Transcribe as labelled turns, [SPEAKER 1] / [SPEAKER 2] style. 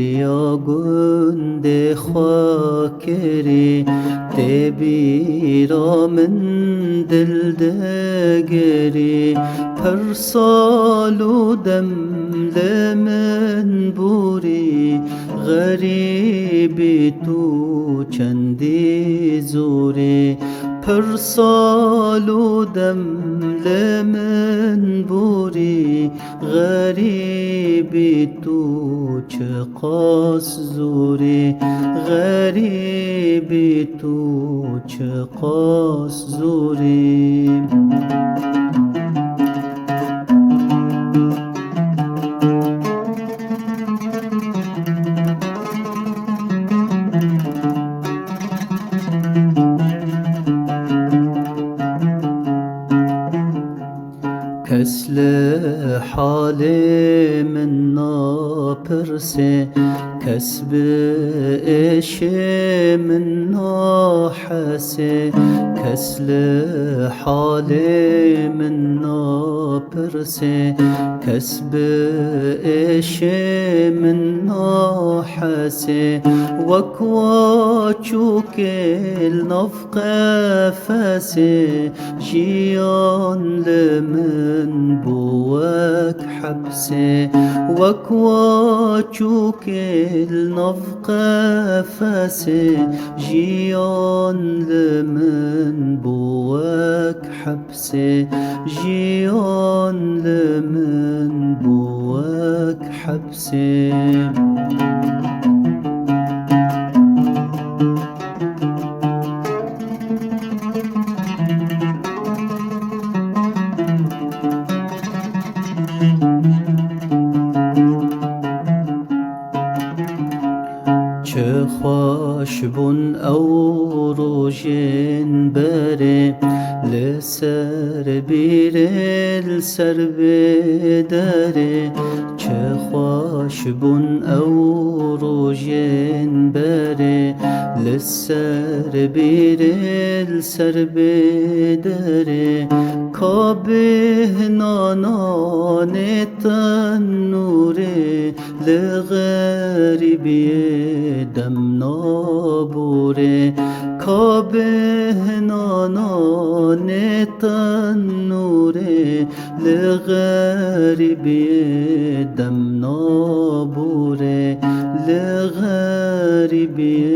[SPEAKER 1] جیا گند خاکری تبیرا من دل دگری پر سال و دم لمن بوری غریبی تو چندی زوری پر سال و دم لمن بوری غریبی تو چه قاس زوری غریبی تو چه قاس زوری کس لحال من ناپرسه کس به عشق من ناحسه کس لحال من ناپرسه کس به عشق من ناحسه وکوا چوکل نفق فسه جیان لمن بوك حبسه وكوا چوكل نفق فسه جيان لمن بوك حبسه جيان لمن بوك حبسه چه خوش بون او روژن بره لسر بیره لسر بدره چه خوش بون او روژن بره لسر بیره لسر بدره کابه نانان تنوره لغریبی دم نابوره کابه نانان تنوره لغریبی دم نابوره لغریبی